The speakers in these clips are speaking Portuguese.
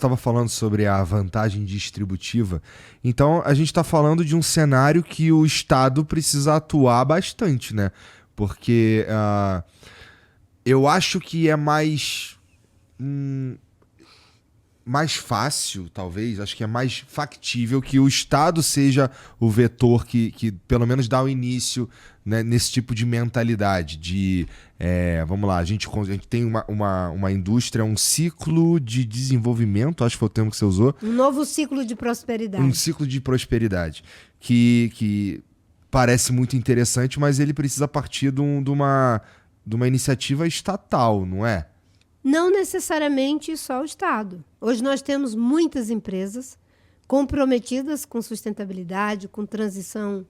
estava falando sobre a vantagem distributiva. Então, a gente está falando de um cenário que o Estado precisa atuar bastante, né? Porque eu acho que é mais fácil, talvez, acho que é mais factível que o Estado seja o vetor que pelo menos dá o início, né, nesse tipo de mentalidade de, vamos lá, a gente tem uma indústria, um ciclo de desenvolvimento, acho que foi o termo que você usou. Um novo ciclo de prosperidade. Um ciclo de prosperidade que parece muito interessante, mas ele precisa partir de uma iniciativa estatal, não é? Não necessariamente só o Estado. Hoje nós temos muitas empresas comprometidas com sustentabilidade, com transição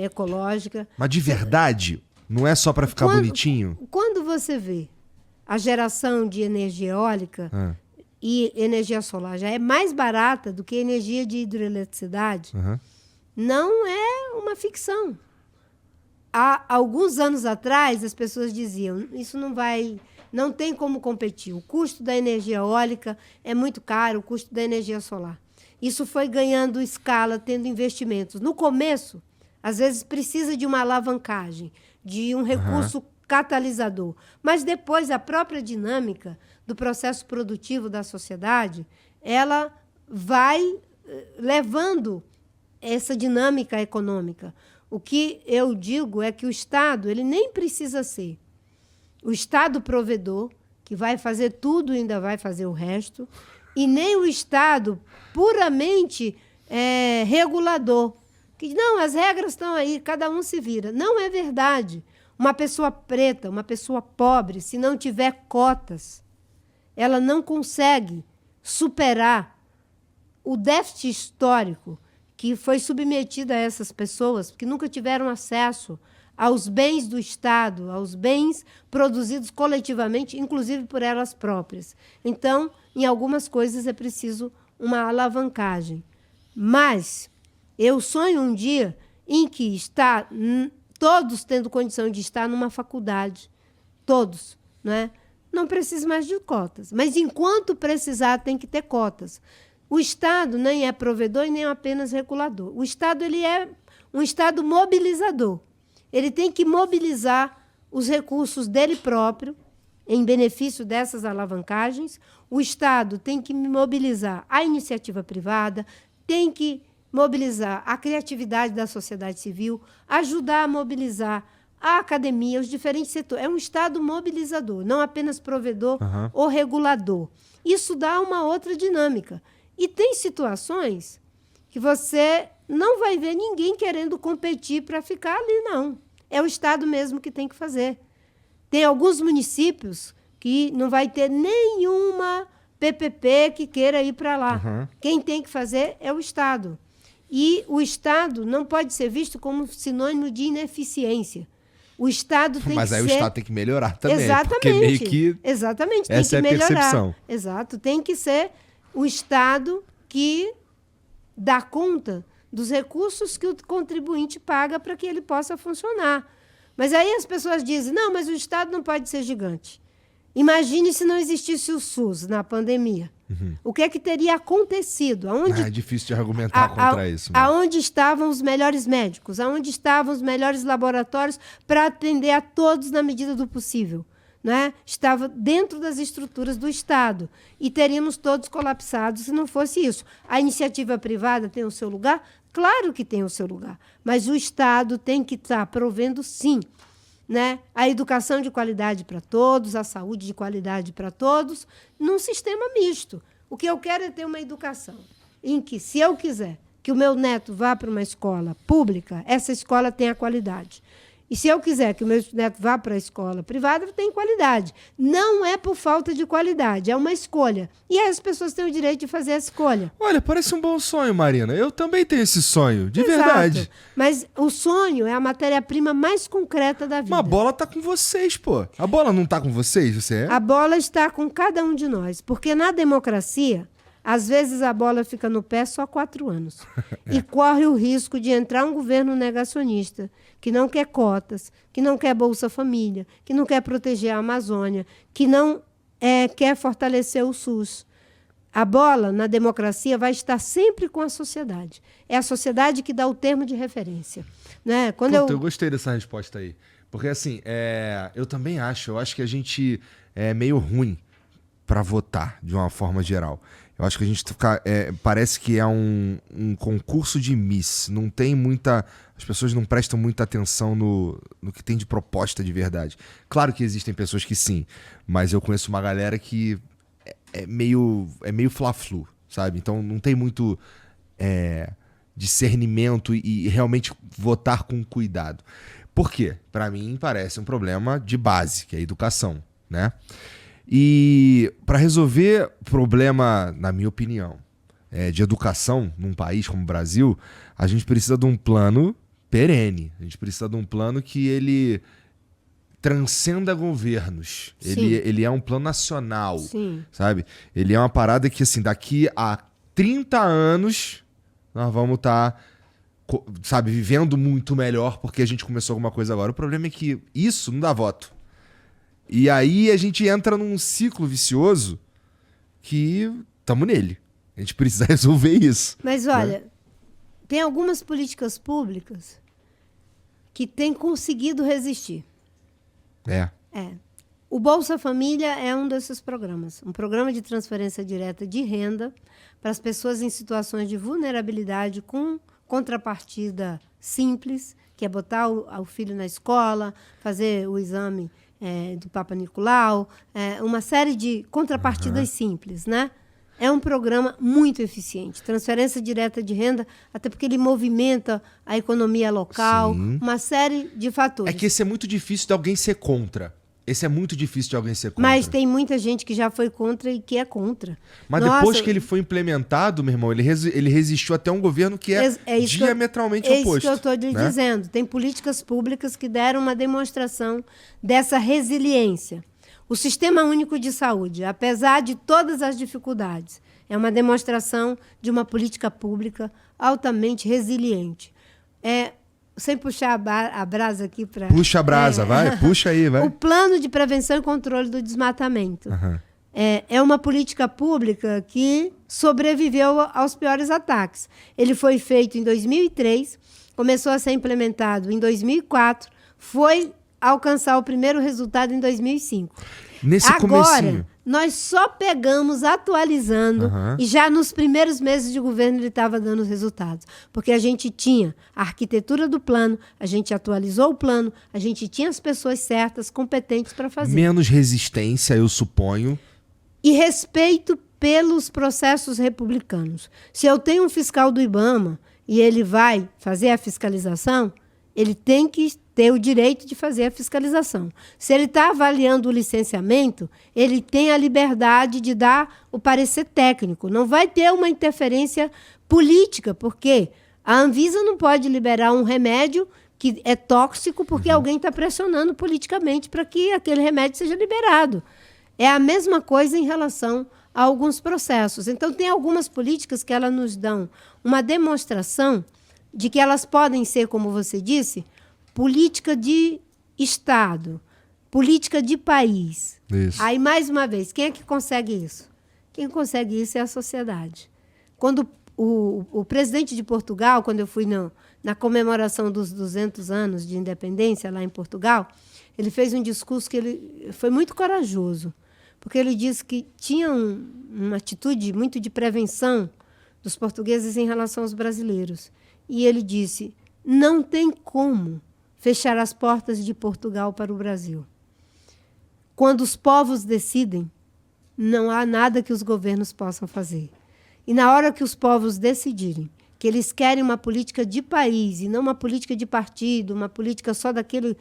ecológica. Mas de verdade, não é só para ficar bonitinho? Quando você vê a geração de energia eólica e energia solar já é mais barata do que energia de hidroeletricidade, não é uma ficção. Há alguns anos atrás, as pessoas diziam, isso não tem como competir. O custo da energia eólica é muito caro, o custo da energia solar. Isso foi ganhando escala, tendo investimentos. No começo, às vezes precisa de uma alavancagem, de um recurso catalisador. Mas depois, a própria dinâmica do processo produtivo da sociedade, ela vai levando essa dinâmica econômica. O que eu digo é que o Estado ele nem precisa ser o Estado provedor, que vai fazer tudo e ainda vai fazer o resto, e nem o Estado puramente regulador. Que, não, as regras estão aí, cada um se vira. Não é verdade. Uma pessoa preta, uma pessoa pobre, se não tiver cotas, ela não consegue superar o déficit histórico que foi submetido a essas pessoas, que nunca tiveram acesso aos bens do Estado, aos bens produzidos coletivamente, inclusive por elas próprias. Então, em algumas coisas é preciso uma alavancagem. Mas eu sonho um dia em que todos tendo condição de estar numa faculdade, todos, né? Não precisa mais de cotas, mas enquanto precisar tem que ter cotas. O Estado nem é provedor e nem apenas regulador. O Estado ele é um Estado mobilizador. Ele tem que mobilizar os recursos dele próprio em benefício dessas alavancagens. O Estado tem que mobilizar a iniciativa privada, tem que mobilizar a criatividade da sociedade civil, ajudar a mobilizar a academia, os diferentes setores. É um Estado mobilizador, não apenas provedor ou regulador. Isso dá uma outra dinâmica. E tem situações que você não vai ver ninguém querendo competir para ficar ali, não. É o Estado mesmo que tem que fazer. Tem alguns municípios que não vai ter nenhuma PPP que queira ir para lá. Quem tem que fazer é o Estado. E o Estado não pode ser visto como sinônimo de ineficiência. O Estado tem Mas que aí ser... o Estado tem que melhorar também. Exatamente. Porque meio que... Exatamente, tem essa que é a melhorar. percepção. Exato, tem que ser o Estado que dá conta dos recursos que o contribuinte paga para que ele possa funcionar. Mas aí as pessoas dizem, não, mas o Estado não pode ser gigante. Imagine se não existisse o SUS na pandemia. O que é que teria acontecido? É difícil de argumentar contra isso. Aonde estavam os melhores médicos? Aonde estavam os melhores laboratórios para atender a todos na medida do possível? Né? Estava dentro das estruturas do Estado. E teríamos todos colapsados se não fosse isso. A iniciativa privada tem o seu lugar? Claro que tem o seu lugar. Mas o Estado tem que estar provendo, sim, né? A educação de qualidade para todos, a saúde de qualidade para todos, num sistema misto. O que eu quero é ter uma educação em que, se eu quiser que o meu neto vá para uma escola pública, essa escola tenha qualidade. E se eu quiser que o meu neto vá para a escola privada, tem qualidade. Não é por falta de qualidade, é uma escolha. E aí as pessoas têm o direito de fazer a escolha. Olha, parece um bom sonho, Marina. Eu também tenho esse sonho, de Exato. verdade. Mas o sonho é a matéria-prima mais concreta da vida. Mas a bola tá com vocês, pô. A bola não tá com vocês, você é? A bola está com cada um de nós. Porque na democracia, às vezes a bola fica no pé só 4 anos. E corre o risco de entrar um governo negacionista, que não quer cotas, que não quer Bolsa Família, que não quer proteger a Amazônia, que não quer fortalecer o SUS. A bola, na democracia, vai estar sempre com a sociedade. É a sociedade que dá o termo de referência. Né? Eu gostei dessa resposta aí. Porque, assim, eu também acho. Eu acho que a gente é meio ruim para votar, de uma forma geral. Eu acho que a gente parece que é um concurso de Miss. Não tem muita... As pessoas não prestam muita atenção no que tem de proposta de verdade. Claro que existem pessoas que sim, mas eu conheço uma galera que é meio fla-flu, sabe? Então não tem muito discernimento e realmente votar com cuidado. Por quê? Para mim parece um problema de base, que é a educação, né? E para resolver problema, na minha opinião, de educação num país como o Brasil, a gente precisa de um plano perene. A gente precisa de um plano que ele transcenda governos. Ele é um plano nacional, Sim. sabe? Ele é uma parada que, assim, daqui a 30 anos nós vamos estar, sabe, vivendo muito melhor porque a gente começou alguma coisa agora. O problema é que isso não dá voto. E aí a gente entra num ciclo vicioso que estamos nele. A gente precisa resolver isso. Mas olha, tem algumas políticas públicas que têm conseguido resistir. O Bolsa Família é um desses programas. Um programa de transferência direta de renda para as pessoas em situações de vulnerabilidade com contrapartida simples, que é botar o filho na escola, fazer o exame do Papa Nicolau, uma série de contrapartidas simples, né? É um programa muito eficiente. Transferência direta de renda, até porque ele movimenta a economia local, uma série de fatores. É que esse é muito difícil de alguém ser contra. Esse é muito difícil de alguém ser contra. Mas tem muita gente que já foi contra e que é contra. Mas depois que ele foi implementado, meu irmão, ele resistiu até um governo que é diametralmente oposto. É isso que eu estou lhe dizendo. Tem políticas públicas que deram uma demonstração dessa resiliência. O Sistema Único de Saúde, apesar de todas as dificuldades, é uma demonstração de uma política pública altamente resiliente. Sem puxar a brasa aqui para... Puxa a brasa, vai, puxa aí, vai. O Plano de Prevenção e Controle do Desmatamento. É uma política pública que sobreviveu aos piores ataques. Ele foi feito em 2003, começou a ser implementado em 2004, foi alcançar o primeiro resultado em 2005. Agora, nós só pegamos atualizando e já nos primeiros meses de governo ele estava dando os resultados. Porque a gente tinha a arquitetura do plano, a gente atualizou o plano, a gente tinha as pessoas certas, competentes para fazer. Menos resistência, eu suponho. E respeito pelos processos republicanos. Se eu tenho um fiscal do IBAMA e ele vai fazer a fiscalização, ele tem que ter o direito de fazer a fiscalização. Se ele está avaliando o licenciamento, ele tem a liberdade de dar o parecer técnico. Não vai ter uma interferência política, porque a Anvisa não pode liberar um remédio que é tóxico porque alguém está pressionando politicamente para que aquele remédio seja liberado. É a mesma coisa em relação a alguns processos. Então, tem algumas políticas que elas nos dão uma demonstração de que elas podem ser, como você disse, política de Estado, política de país. Isso. Aí, mais uma vez, quem é que consegue isso? Quem consegue isso é a sociedade. Quando o presidente de Portugal, quando eu fui na comemoração dos 200 anos de independência lá em Portugal, ele fez um discurso que ele foi muito corajoso, porque ele disse que tinha uma atitude muito de prevenção dos portugueses em relação aos brasileiros. E ele disse, não tem como fechar as portas de Portugal para o Brasil. Quando os povos decidem, não há nada que os governos possam fazer. E na hora que os povos decidirem que eles querem uma política de país e não uma política de partido, uma política só daquele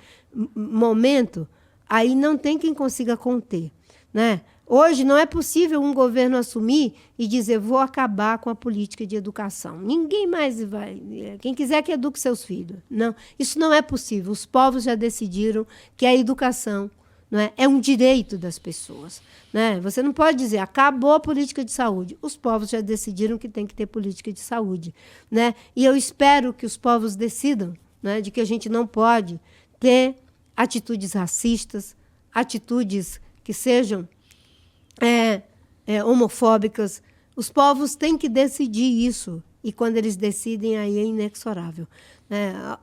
momento, aí não tem quem consiga conter, né? Hoje não é possível um governo assumir e dizer vou acabar com a política de educação. Ninguém mais vai... Quem quiser que eduque seus filhos. Não, isso não é possível. Os povos já decidiram que a educação, não é um direito das pessoas. Né? Você não pode dizer acabou a política de saúde. Os povos já decidiram que tem que ter política de saúde. Né? E eu espero que os povos decidam, né, de que a gente não pode ter atitudes racistas, atitudes que sejam homofóbicas, Os povos têm que decidir isso. E quando eles decidem, aí é inexorável.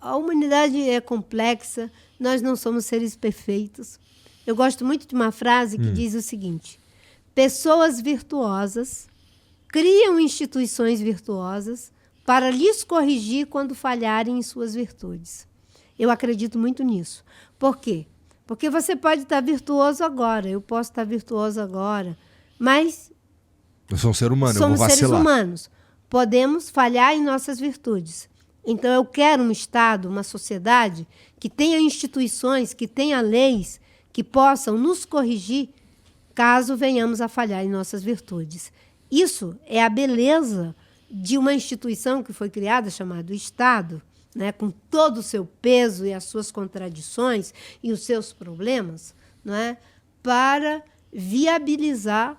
A humanidade é complexa, nós não somos seres perfeitos. Eu gosto muito de uma frase que diz o seguinte: pessoas virtuosas criam instituições virtuosas para lhes corrigir quando falharem em suas virtudes. Eu acredito muito nisso. Por quê? Porque você pode estar virtuoso agora, eu posso estar virtuoso agora, mas eu sou um ser humano, eu vou somos seres vacilar. humanos. Podemos falhar em nossas virtudes. Então, eu quero um Estado, uma sociedade que tenha instituições, que tenha leis que possam nos corrigir caso venhamos a falhar em nossas virtudes. Isso é a beleza de uma instituição que foi criada, chamada Estado, né, com todo o seu peso e as suas contradições e os seus problemas, não é, para viabilizar,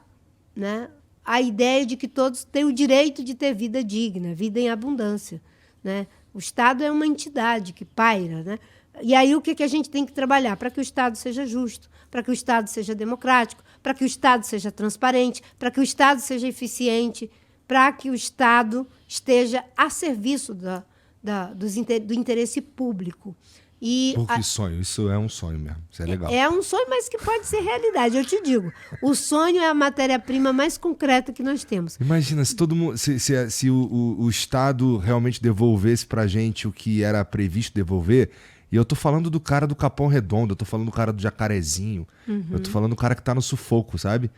né, a ideia de que todos têm o direito de ter vida digna, vida em abundância, né? O Estado é uma entidade que paira, né? E aí o que a gente tem que trabalhar? Para que o Estado seja justo, para que o Estado seja democrático, para que o Estado seja transparente, para que o Estado seja eficiente, para que o Estado esteja a serviço do interesse público. Que sonho, isso é um sonho mesmo, isso é legal. É um sonho, mas que pode ser realidade, eu te digo. O sonho é a matéria-prima mais concreta que nós temos. Imagina, se todo mundo, se o Estado realmente devolvesse pra gente o que era previsto devolver, e eu tô falando do cara do Capão Redondo, eu tô falando do cara do Jacarezinho, eu tô falando do cara que tá no sufoco, sabe?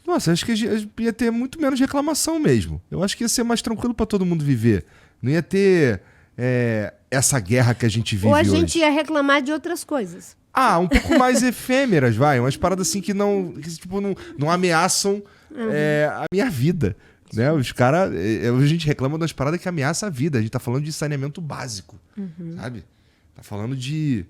Nossa, acho que ia ter muito menos reclamação mesmo. Eu acho que ia ser mais tranquilo pra todo mundo viver. Não ia ter essa guerra que a gente vive hoje. Ou a gente ia reclamar de outras coisas. Um pouco mais efêmeras, vai. Umas paradas assim que não ameaçam a minha vida. Né? Os caras. A gente reclama das paradas que ameaçam a vida. A gente tá falando de saneamento básico. Sabe? Tá falando de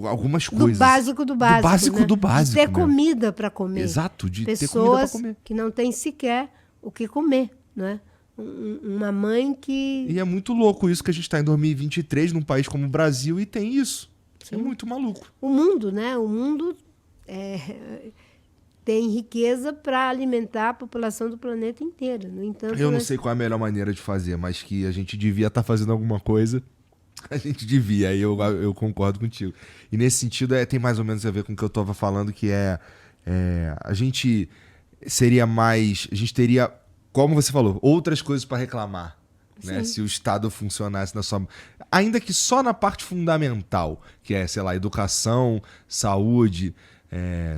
algumas coisas. Do básico do básico. Do básico, né? do básico. De ter comida para comer. Exato, de pessoas ter comida para comer. Que não têm sequer o que comer, né? Uma mãe que... E é muito louco isso que a gente está em 2023, num país como o Brasil, e tem isso. Isso é muito maluco. O mundo, né? O mundo tem riqueza para alimentar a população do planeta inteiro. No entanto, eu não sei qual é a melhor maneira de fazer, mas que a gente devia estar fazendo alguma coisa. A gente devia, aí eu concordo contigo. E nesse sentido, tem mais ou menos a ver com o que eu estava falando, que a gente teria, como você falou, outras coisas para reclamar, né? Se o Estado funcionasse na sua... Ainda que só na parte fundamental, que é, sei lá, educação, saúde,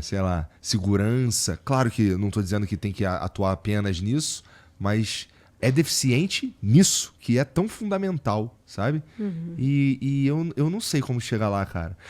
sei lá, segurança. Claro que não estou dizendo que tem que atuar apenas nisso, mas é deficiente nisso, que é tão fundamental, sabe? E eu não sei como chegar lá, cara.